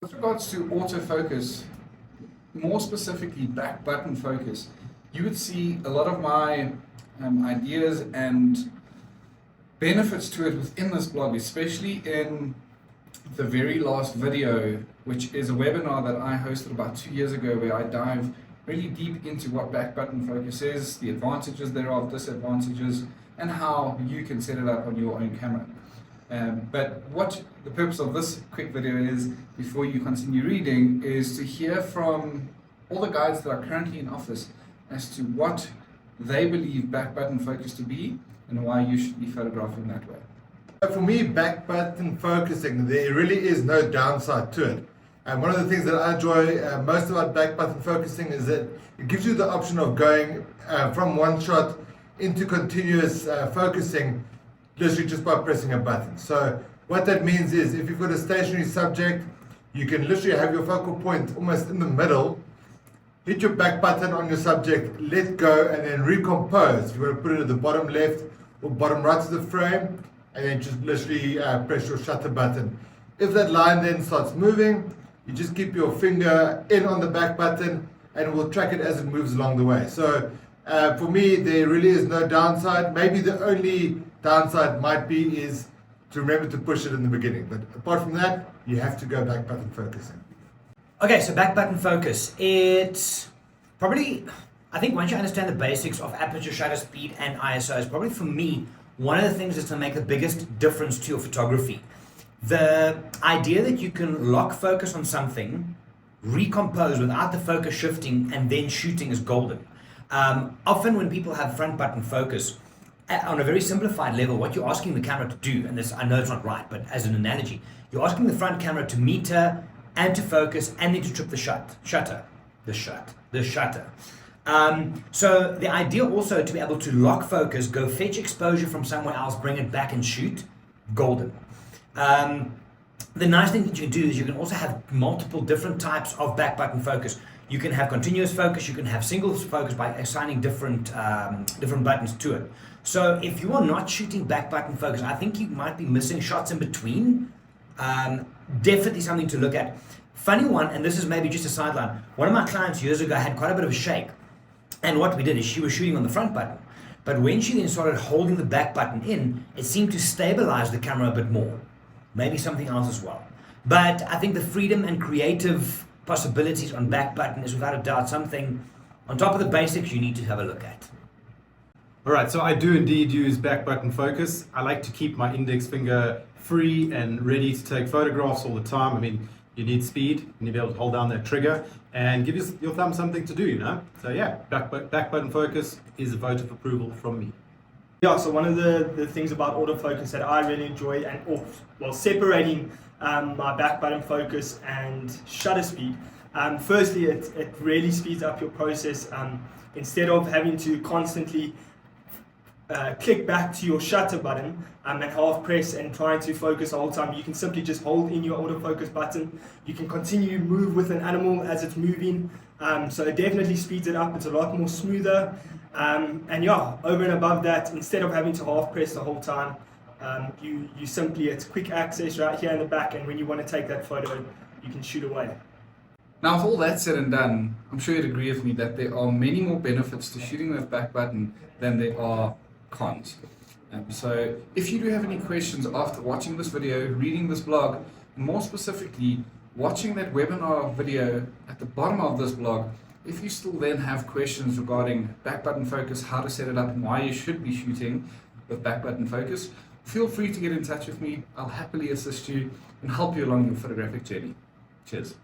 With regards to autofocus, more specifically back button focus, you would see a lot of my ideas and benefits to it within this blog, especially in the very last video, which is a webinar that I hosted about 2 years ago, where I dive really deep into what back button focus is, the advantages thereof, disadvantages, and how you can set it up on your own camera. But what the purpose of this quick video is, before you continue reading, is to hear from all the guides that are currently in office as to what they believe back button focus to be and why you should be photographing that way. For me, back button focusing, there really is no downside to it. And one of the things that I enjoy most about back button focusing is that it gives you the option of going from one shot into continuous focusing, literally just by pressing a button. So what that means is, if you've got a stationary subject, you can literally have your focal point almost in the middle, hit your back button on your subject, let go, and then recompose. You want to put it at the bottom left or bottom right of the frame, and then just literally press your shutter button. If that line then starts moving, you just keep your finger in on the back button and we'll track it as it moves along the way. So for me, there really is no downside. Maybe the only downside might be is to remember to push it in the beginning. But apart from that, you have to go back button focusing. Okay, so back button focus. It's probably, I think once you understand the basics of aperture, shutter speed, and ISO, is probably for me one of the things that's going to make the biggest difference to your photography. The idea that you can lock focus on something, recompose without the focus shifting, and then shooting is golden. Often when people have front button focus, on a very simplified level, what you're asking the camera to do, and this, I know it's not right, but as an analogy, you're asking the front camera to meter and to focus and then to trip the shutter. So the idea also to be able to lock focus, go fetch exposure from somewhere else, bring it back and shoot, golden. The nice thing that you can do is you can also have multiple different types of back button focus. You can have continuous focus, you can have single focus by assigning different buttons to it. So if you are not shooting back button focus, I think you might be missing shots in between. Definitely something to look at. Funny one, and this is maybe just a sideline, one of my clients years ago had quite a bit of a shake. And what we did is she was shooting on the front button. But when she then started holding the back button in, it seemed to stabilize the camera a bit more. Maybe something else as well. But I think the freedom and creative possibilities on back button is without a doubt something on top of the basics you need to have a look at. All right, so I do indeed use back button focus. I like to keep my index finger free and ready to take photographs all the time. I mean, you need speed, you need to be able to hold down that trigger and give your thumb something to do, you know? So yeah, back button focus is a vote of approval from me. Yeah, so one of the things about autofocus that I really enjoy, and separating my back button focus and shutter speed, firstly, it really speeds up your process. Instead of having to constantly click back to your shutter button and half press and trying to focus the whole time, you can simply just hold in your autofocus button. You can continue to move with an animal as it's moving, so it definitely speeds it up. It's a lot more smoother, and yeah, over and above that, instead of having to half press the whole time, you simply, it's quick access right here in the back, and when you want to take that photo, you can shoot away. Now, with all that said and done, I'm sure you'd agree with me that there are many more benefits to shooting with back button than there are cons. So if you do have any questions after watching this video, reading this blog, and more specifically watching that webinar video at the bottom of this blog, if you still then have questions regarding back button focus, how to set it up, and why you should be shooting with back button focus, feel free to get in touch with me. I'll happily assist you and help you along your photographic journey. Cheers.